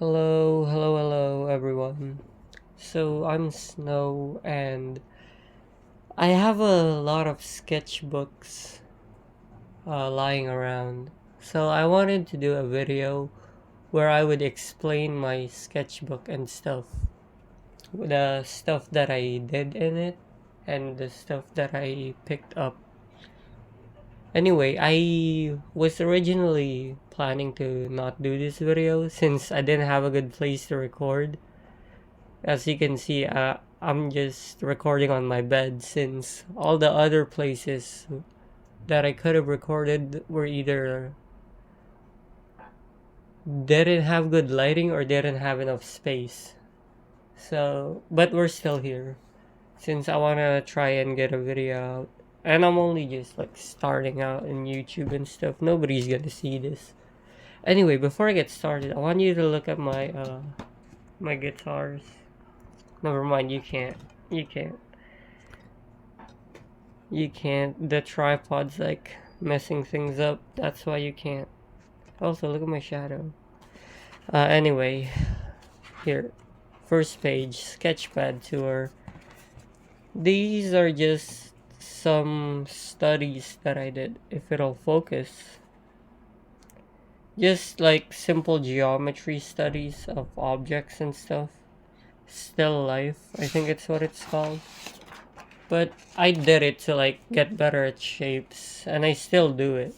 Hello, everyone. So I'm Snow, and I have a lot of sketchbooks lying around. So I wanted to do a video where I would explain my sketchbook and stuff, the stuff that I did in it, and the stuff that I picked up. Anyway, I was originally planning to not do this video since I didn't have a good place to record. As you can see, I'm just recording on my bed since all the other places that I could have recorded were either didn't have good lighting or didn't have enough space. So, but we're still here since I want to try and get a video out. And I'm only just like starting out in YouTube and stuff. Nobody's gonna see this. Anyway, before I get started, I want you to look at my guitars. Never mind, you can't. You can't. You can't. The tripod's like messing things up. That's why you can't. Also, look at my shadow. Anyway, here. First page, sketchpad tour. These are just some studies that I did. If it'll focus. Just like simple geometry studies of objects and stuff. Still life, I think it's what it's called. But I did it to like get better at shapes, and I still do it.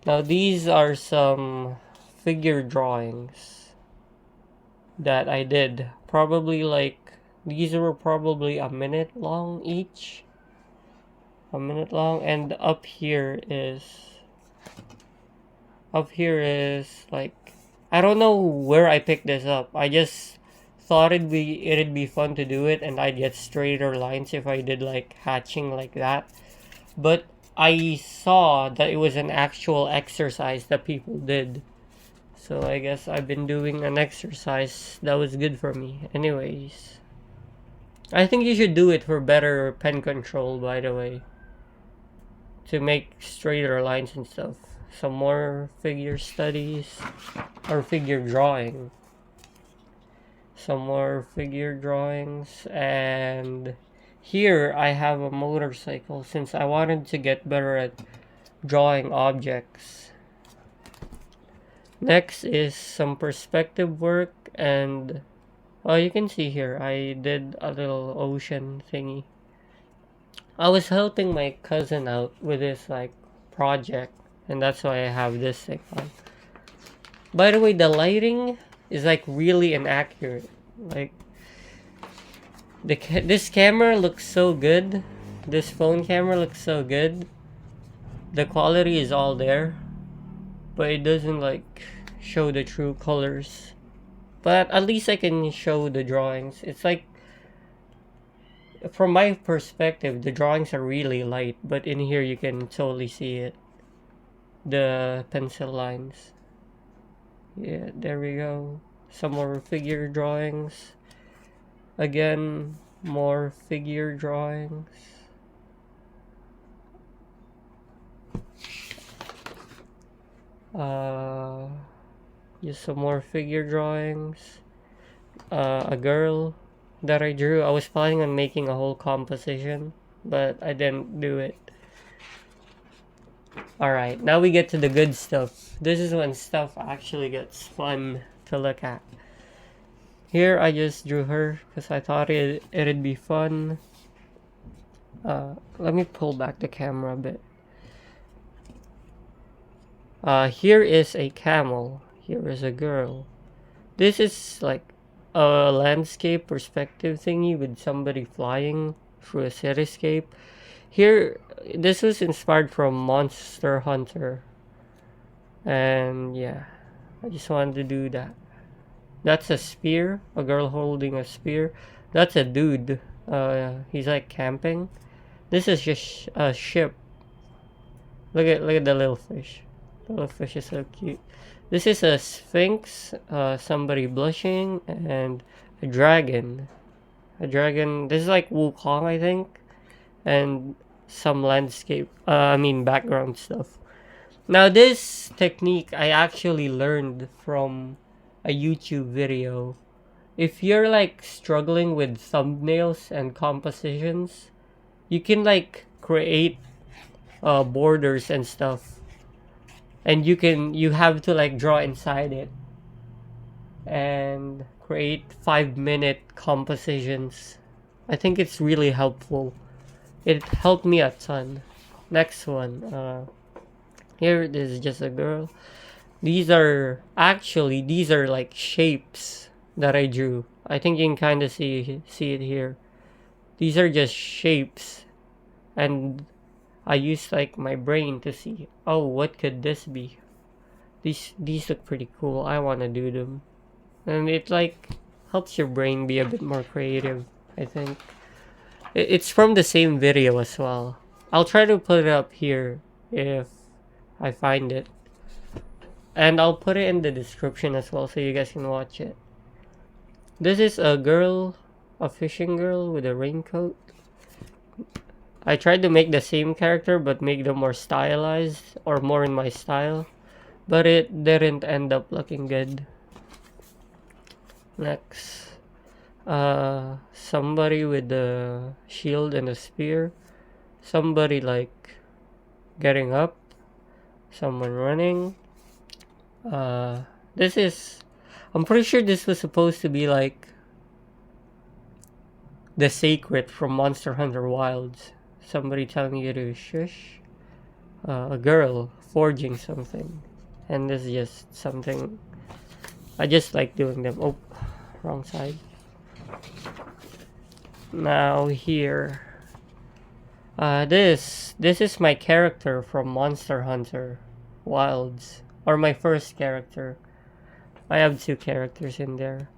Now these are some figure drawings that I did. Probably like these were probably a minute long each. A minute long, and up here is like I don't know where I picked this up. I just thought it'd be fun to do it, and I'd get straighter lines if I did like hatching like that. But I saw that it was an actual exercise that people did. So I guess I've been doing an exercise that was good for me. Anyways, I think you should do it for better pen control, by the way, to make straighter lines and stuff. Some more figure studies or figure drawing. Some more figure drawings, and here I have a motorcycle since I wanted to get better at drawing objects. Next is some perspective work, and you can see here I did a little ocean thingy. I was helping my cousin out with this like project, and that's why I have this thing on. By the way, the lighting is like really inaccurate. Like this camera looks so good. This phone camera looks so good. The quality is all there, but it doesn't like show the true colors. But at least I can show the drawings. It's like from my perspective, the drawings are really light, but in here you can totally see it. The pencil lines. Yeah, there we go. Some more figure drawings. Again, more figure drawings. Just some more figure drawings. A girl that I drew. I was planning on making a whole composition, but I didn't do it. Alright, now we get to the good stuff. This is when stuff actually gets fun to look at. Here I just drew her because I thought it'd be fun. Let me pull back the camera a bit. Here is a camel. Here is a girl. This is like a landscape perspective thingy with somebody flying through a cityscape. Here, this was inspired from Monster Hunter. And yeah, I just wanted to do that. That's a spear, a girl holding a spear. That's a dude. He's like camping. This is just a ship. Look at the little fish. The little fish is so cute. This is a sphinx, somebody blushing, and a dragon. A dragon. This is like Wukong, I think, and some landscape. Background stuff. Now this technique I actually learned from a YouTube video. If you're like struggling with thumbnails and compositions, you can like create borders and stuff, and you have to like draw inside it and create 5-minute compositions. I think it's really helpful. It helped me a ton. Next one. Here it is, just a girl. These are like shapes that I drew. I think you can kind of see it here. These are just shapes, and I used like my brain to see. Oh, what could this be? These look pretty cool. I want to do them, and it like helps your brain be a bit more creative. I think it's from the same video as well. I'll try to put it up here if I find it. And I'll put it in the description as well so you guys can watch it. This is a girl, a fishing girl with a raincoat. I tried to make the same character but make them more stylized or more in my style. But it didn't end up looking good. Next. Somebody with a shield and a spear. Somebody like getting up. Someone running. This is, I'm pretty sure this was supposed to be like the secret from Monster Hunter Wilds. Somebody telling you to shush. A girl forging something. And this is just something, I just like doing them. Oh, wrong side. Now here. This is my character from Monster Hunter Wilds. Or my first character. I have 2 characters in there.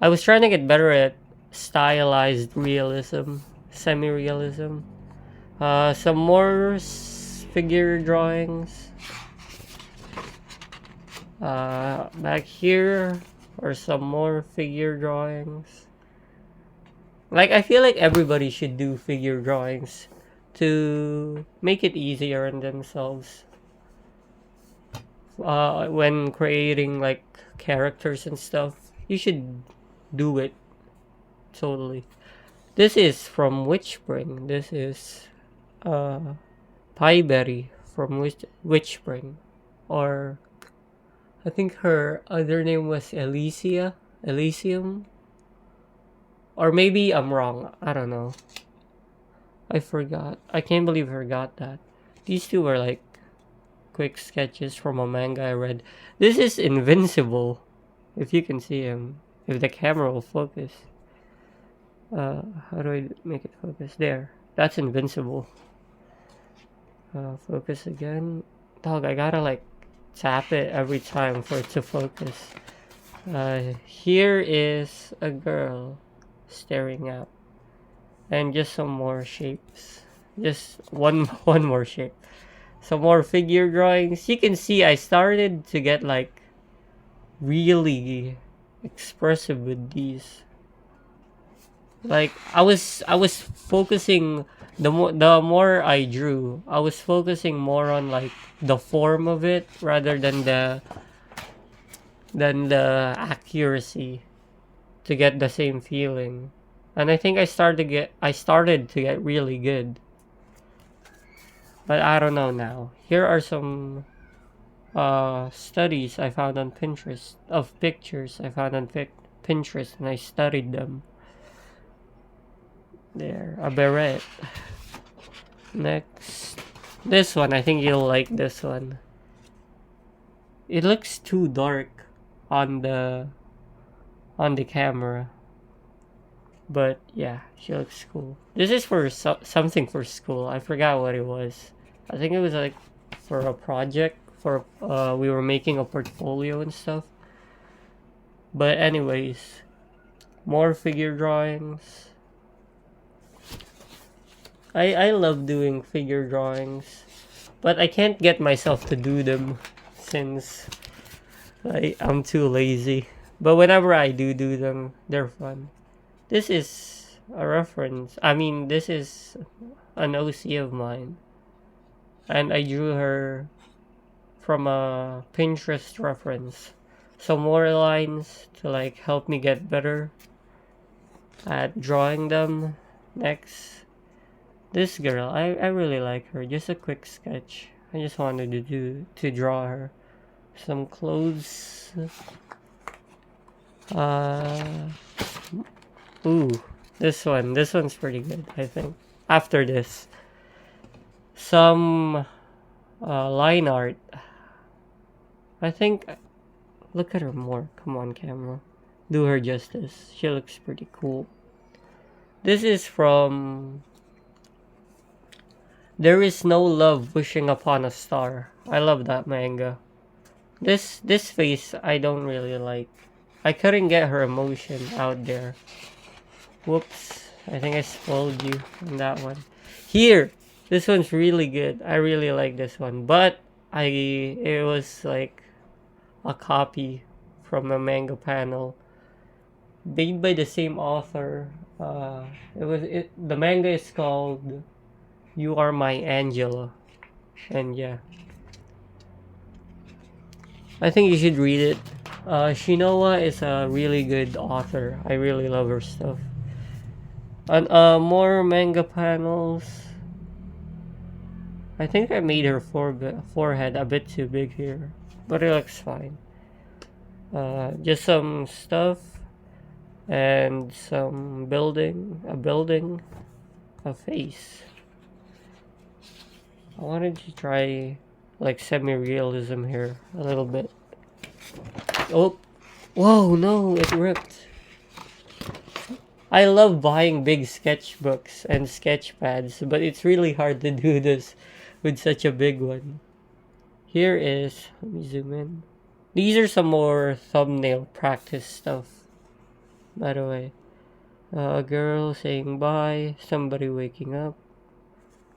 I was trying to get better at stylized realism, semi-realism. Some more figure drawings. Back here are some more figure drawings. Like, I feel like everybody should do figure drawings to make it easier on themselves. When creating like characters and stuff, you should do it totally. This is from Witchspring. This is Pieberry from Witchspring, or I think her other name was Elysium, or maybe I'm wrong. I don't know. I forgot. I can't believe I forgot that. These 2 were like quick sketches from a manga I read. This is Invincible, if you can see him, if the camera will focus. How do I make it focus? There, that's Invincible. Focus again. Dog, I gotta like tap it every time for it to focus. Here is a girl staring out, and just some more shapes. Just one more shape. Some more figure drawings. You can see I started to get like really expressive with these. Like I was focusing, the more I drew, I was focusing more on like the form of it rather than the accuracy to get the same feeling. And I think I started to get really good. But I don't know now. Here are some studies I found on Pinterest of pictures I found on Pinterest, and I studied them. There, a beret. Next, this one. I think you'll like this one. It looks too dark on the camera, but yeah, she looks cool. This is for something for school. I forgot what it was. I think it was like for a project, for we were making a portfolio and stuff. But anyways, more figure drawings. I love doing figure drawings, but I can't get myself to do them since I'm too lazy. But whenever I do them, they're fun. This is a reference. I mean, this is an OC of mine, and I drew her from a Pinterest reference. some more lines to like help me get better at drawing them. Next, this girl, I really like her. Just a quick sketch. I just wanted to draw her. Some clothes. Uh, ooh, this one's pretty good, I think. After this, some line art. I think, look at her more. Come on, camera. Do her justice. She looks pretty cool. This is from There Is No Love Wishing Upon a Star. I love that manga. This face I don't really like. I couldn't get her emotion out there. Whoops. I think I spoiled you on that one. Here, this one's really good. I really like this one. But it was like a copy from a manga panel made by the same author. The manga is called You Are My Angela. And yeah, I think you should read it. Shinoa is a really good author. I really love her stuff. And more manga panels. I think I made her forehead a bit too big here, but it looks fine. Just some stuff and some building, a face. I wanted to try like semi-realism here a little bit. Oh, whoa, no, it ripped. I love buying big sketchbooks and sketchpads, but it's really hard to do this with such a big one. Here is, let me zoom in. These are some more thumbnail practice stuff, by the way. A girl saying bye, somebody waking up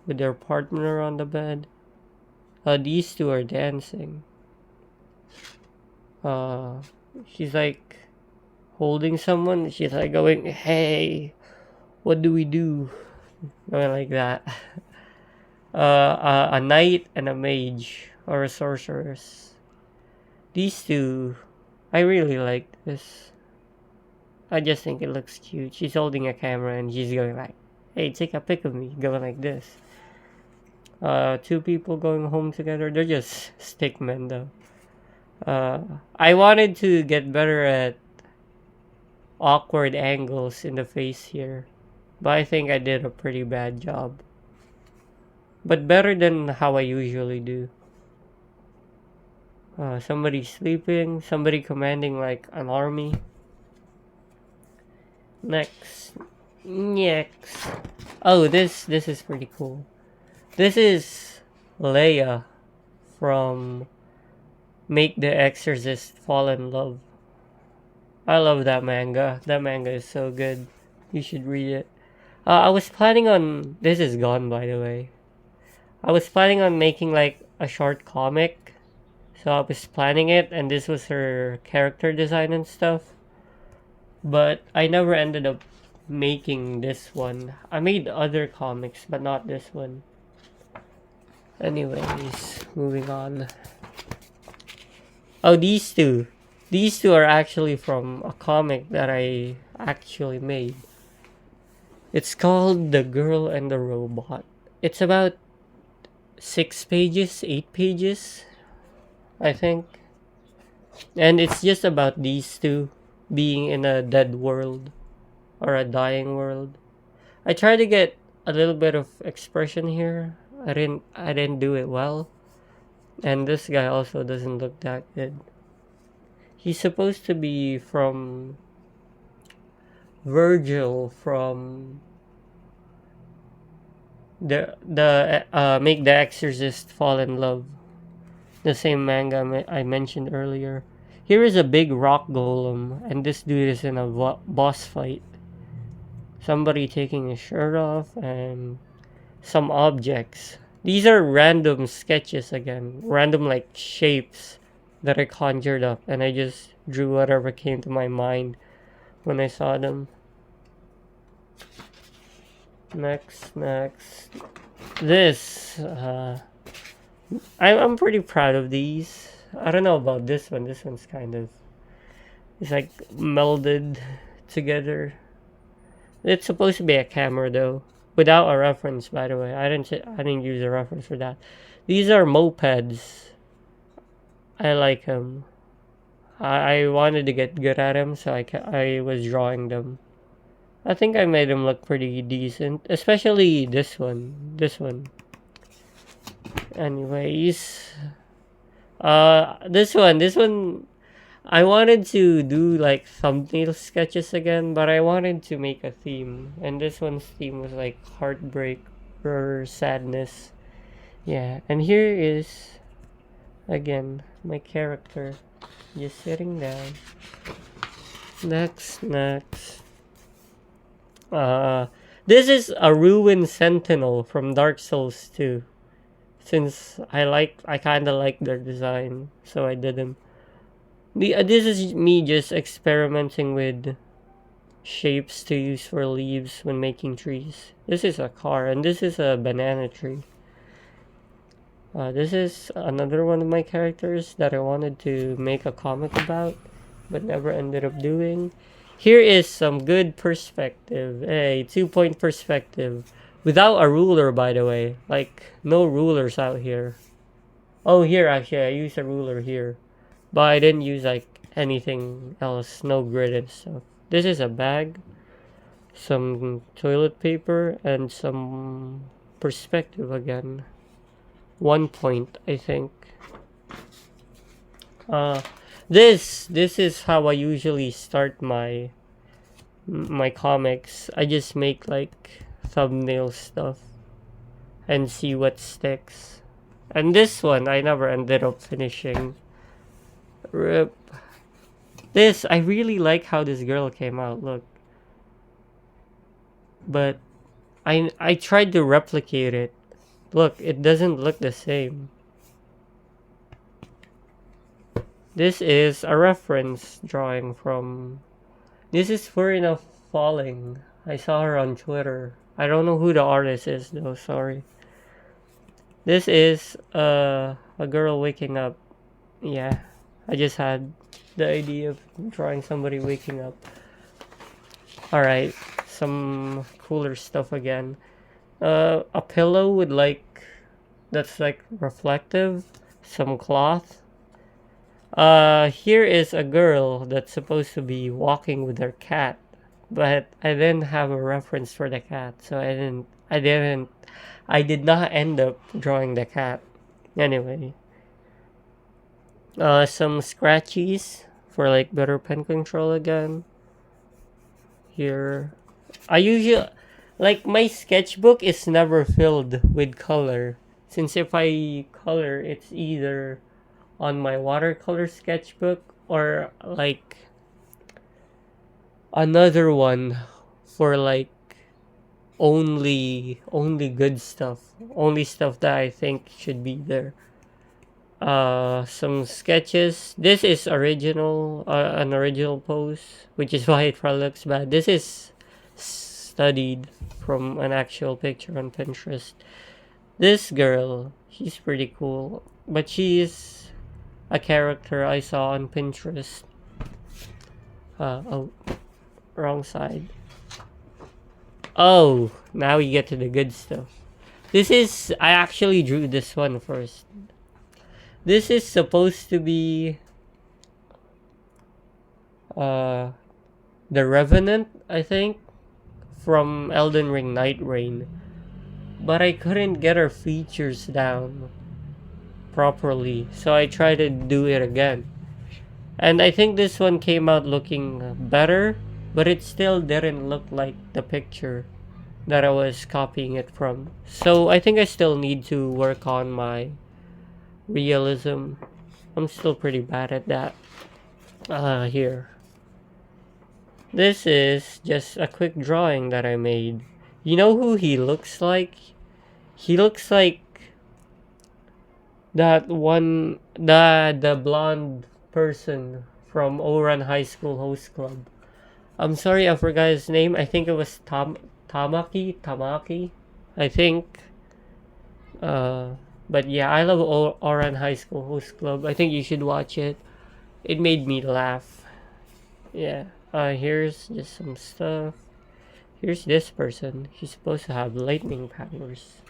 with their partner on the bed. These two are dancing. She's like holding someone. She's like going, hey, what do we do? Going like that. A knight and a mage or a sorceress. These two, I really like this. I just think it looks cute. She's holding a camera and she's going like, hey, take a pic of me. Going like this. Two people going home together. They're just stickmen though. I wanted to get better at awkward angles in the face here, but I think I did a pretty bad job. But better than how I usually do. Somebody sleeping, somebody commanding like an army. Next. Oh, this is pretty cool. This is Leia from Make the Exorcist Fall in Love. I love that manga. That manga is so good. You should read it. I was planning on... This is gone, by the way. I was planning on making like a short comic. So I was planning it, and this was her character design and stuff. But I never ended up making this one. I made other comics, but not this one. Anyways, moving on. Oh, these two. These two are actually from a comic that I actually made. It's called The Girl and the Robot. It's about 6 pages, 8 pages, I think. And it's just about these two being in a dead world or a dying world. I tried to get a little bit of expression here. I didn't do it well. And this guy also doesn't look that good. He's supposed to be from Virgil from the Make the Exorcist Fall in Love, the same manga I mentioned earlier. Here is a big rock golem, and this dude is in a boss fight. Somebody taking his shirt off, and some objects. These are random sketches again, random like shapes that I conjured up, and I just drew whatever came to my mind when I saw them. Next. This, I'm pretty proud of these. I don't know about this one. This one's kind of It's like melded together. It's supposed to be a camera though, without a reference. By the way, I didn't use a reference for that. These are mopeds. I like them. I wanted to get good at them, so I was drawing them. I think I made them look pretty decent, especially this one. This one. Anyways, this one, I wanted to do like thumbnail sketches again, but I wanted to make a theme, and this one's theme was like heartbreak or sadness. Yeah, and here is again my character just sitting down. Next. Uh, this is a ruined sentinel from Dark Souls 2. Since I kind of like their design, so I did them. This is me just experimenting with shapes to use for leaves when making trees. This is a car, and this is a banana tree. This is another one of my characters that I wanted to make a comic about, but never ended up doing. Here is some good perspective. A 2-point perspective. Without a ruler, by the way. Like, no rulers out here. Oh, here, actually, I used a ruler here. But I didn't use, like, anything else. No grid and stuff. This is a bag. Some toilet paper. And some perspective again. 1 point, I think. This is how I usually start my comics. I just make like thumbnail stuff and see what sticks. And this one I never ended up finishing. Rip. This, I really like how this girl came out. Look, but I tried to replicate it. Look, it doesn't look the same. This is a reference drawing from... This is Furina Falling. I saw her on Twitter. I don't know who the artist is though, sorry. This is a girl waking up. Yeah, I just had the idea of drawing somebody waking up. Alright, some cooler stuff again. A pillow with like... That's like reflective. Some cloth. Here is a girl that's supposed to be walking with her cat, but I didn't have a reference for the cat, so I did not end up drawing the cat. Anyway, some scratchies for like better pen control again. Here, I usually, like, my sketchbook is never filled with color, since if I color, it's either on my watercolor sketchbook or like another one for like only good stuff, only stuff that I think should be there. Some sketches. This is original, an original pose, which is why it probably looks bad. This is studied from an actual picture on Pinterest. This girl, she's pretty cool, but she is a character I saw on Pinterest. Oh, wrong side. Oh, now we get to the good stuff. I actually drew this one first. This is supposed to be the Revenant, I think, from Elden Ring Night Rain. But I couldn't get her features down properly, so I tried to do it again. And I think this one came out looking better, but it still didn't look like the picture that I was copying it from. So I think I still need to work on my realism. I'm still pretty bad at that. Here. This is just a quick drawing that I made. You know who he looks like? He looks like that one, the blonde person from Oran High School Host Club. I'm sorry, I forgot his name. I think it was Tamaki, I think. But yeah, I love Oran High School Host Club. I think you should watch it. It made me laugh. Yeah. Here's just some stuff. Here's this person. He's supposed to have lightning powers.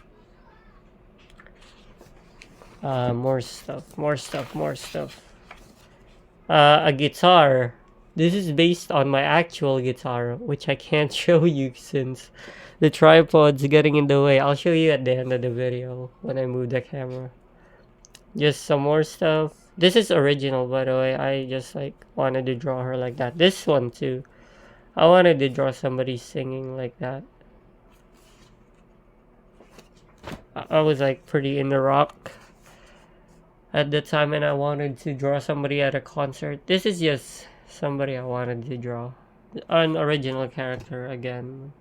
More stuff. More stuff. More stuff. A guitar. This is based on my actual guitar, which I can't show you since the tripod's getting in the way. I'll show you at the end of the video when I move the camera. Just some more stuff. This is original, by the way. I just like wanted to draw her like that. This one too. I wanted to draw somebody singing like that. I was like pretty into rock at the time, and I wanted to draw somebody at a concert. This is just somebody I wanted to draw. An original character again.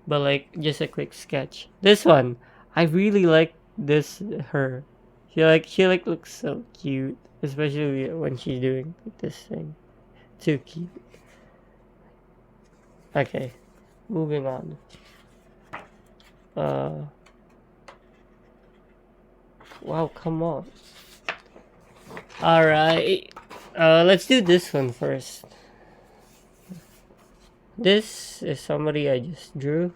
But like just a quick sketch. This one, I really like this her. She looks so cute, especially when she's doing this thing. Too cute. Okay, moving on. Uh, wow, come on. All right. Let's do this one first. This is somebody I just drew.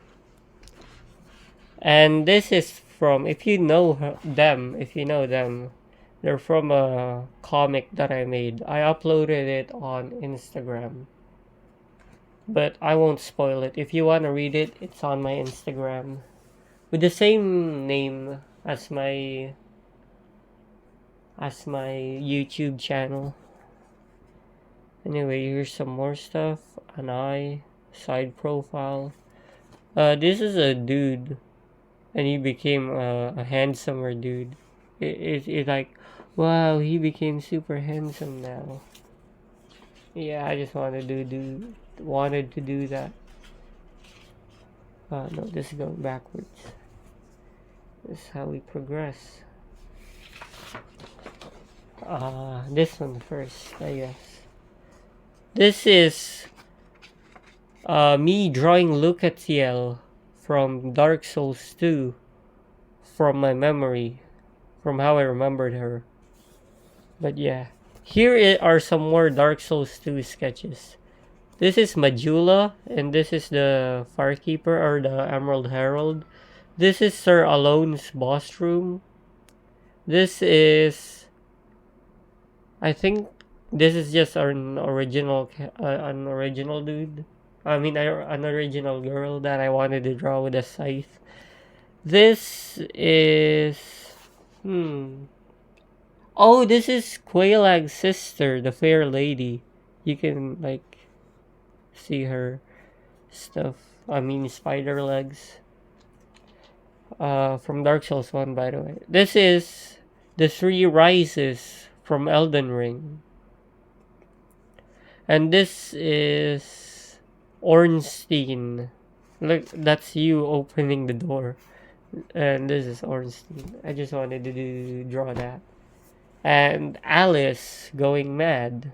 And this is from, if you know them, they're from a comic that I made. I uploaded it on Instagram. But I won't spoil it. If you want to read it, it's on my Instagram. With the same name as my YouTube channel. Anyway, here's some more stuff. An eye, side profile. This is a dude, and he became a handsomer dude. It like, wow, he became super handsome now. Yeah, I just wanted to do that. No, this is going backwards. This is how we progress. This one first, I guess. This is me drawing Lucatiel from Dark Souls 2 from my memory, from how I remembered her. But yeah, here are some more Dark Souls 2 sketches. This is Majula, and this is the Firekeeper or the Emerald Herald. This is Sir Alone's boss room. This is, I think, this is just an original dude. I mean, an original girl that I wanted to draw with a scythe. This is, oh, this is Quailag's sister, the fair lady. You can like see her stuff. I mean, spider legs. From Dark Souls 1, by the way. This is the Three Rises from Elden Ring. And this is Ornstein. Look, that's you opening the door. And this is Ornstein. I just wanted to draw that. And Alice going mad.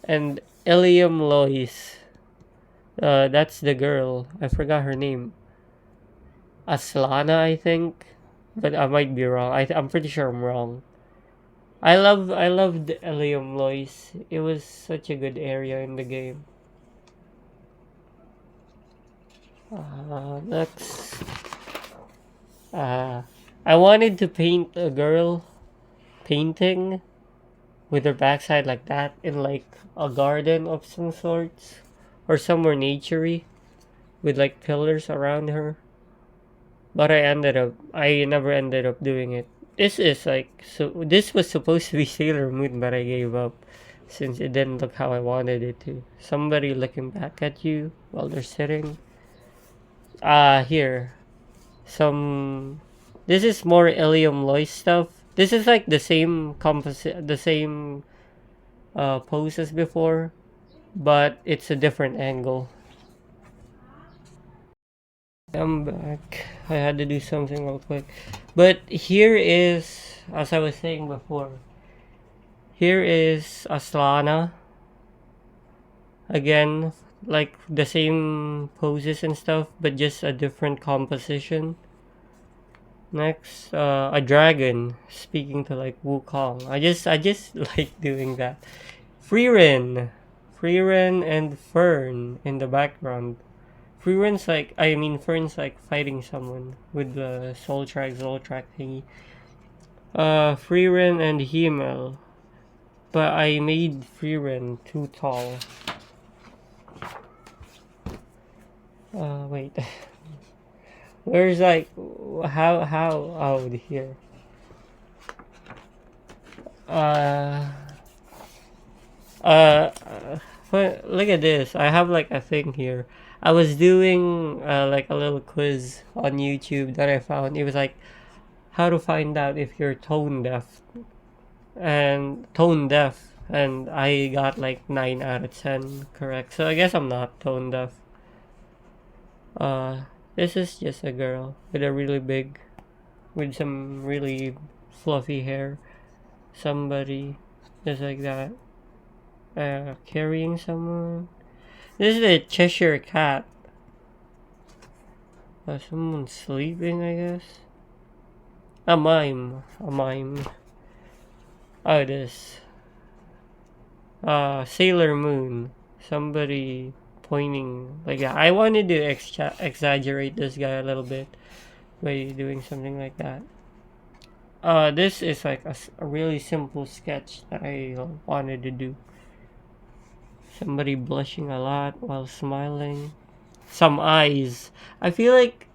And Ilium Lois. That's the girl. I forgot her name. Aslana, I think. But I might be wrong. I'm pretty sure I'm wrong. I loved Ilium Lois. It was such a good area in the game. Next. I wanted to paint a girl painting with her backside like that in like a garden of some sorts or somewhere naturey with like pillars around her. But I never ended up doing it. This is like, so this was supposed to be Sailor Moon, but I gave up since it didn't look how I wanted it to. Somebody looking back at you while they're sitting. Here. This is more Ilium Lois stuff. This is like the same pose as before, but it's a different angle. I'm back. I had to do something real quick. But here is, as I was saying before, here is Aslana. Again, like the same poses and stuff, but just a different composition. Next, a dragon speaking to like Wukong. I just like doing that. Freeran and Fern in the background. Fern's like fighting someone with the soul track thingy. Freeran and Himmel. But I made Freeran too tall. Wait. Where's like, how, oh, here. Uh, uh, Look at this. I have like a thing here. I was doing like a little quiz on YouTube that I found. It was like how to find out if you're tone deaf, and I got like 9 out of 10 correct. So I guess I'm not tone deaf. Uh, this is just a girl with some really fluffy hair. Somebody just like that. Carrying someone. This is a Cheshire cat. Someone sleeping, I guess. A mime. Oh, this. Sailor Moon. Somebody pointing like that. I wanted to exaggerate this guy a little bit by doing something like that. This is like a really simple sketch that I wanted to do. Somebody blushing a lot while smiling. Some eyes. I feel like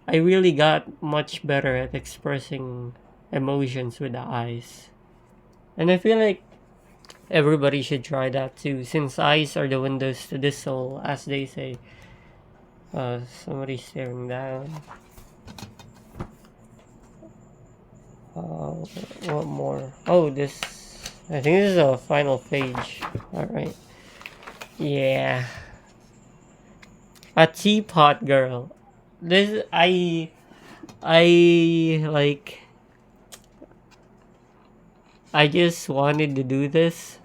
I really got much better at expressing emotions with the eyes. And I feel like everybody should try that too, since eyes are the windows to the soul, as they say. Somebody staring down. What more? Oh, this. I think this is a final page. Alright. Yeah. A teapot girl. This, like, I just wanted to do this.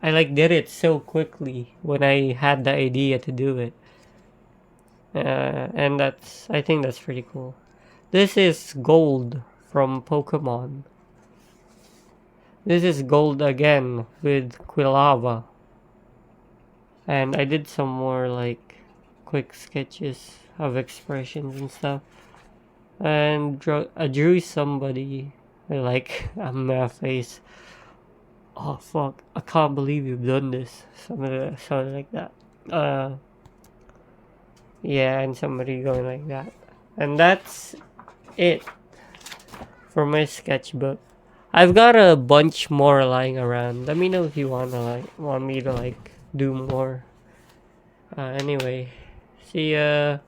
I like did it so quickly when I had the idea to do it. And I think that's pretty cool. This is Gold from Pokemon. This is Gold again with Quilava. And I did some more like quick sketches of expressions and stuff. And I drew somebody like a mouth face. Oh fuck! I can't believe you've done this. Something like that. Yeah, and somebody going like that, and that's it for my sketchbook. I've got a bunch more lying around. Let me know if you want me to like do more. Anyway, see ya.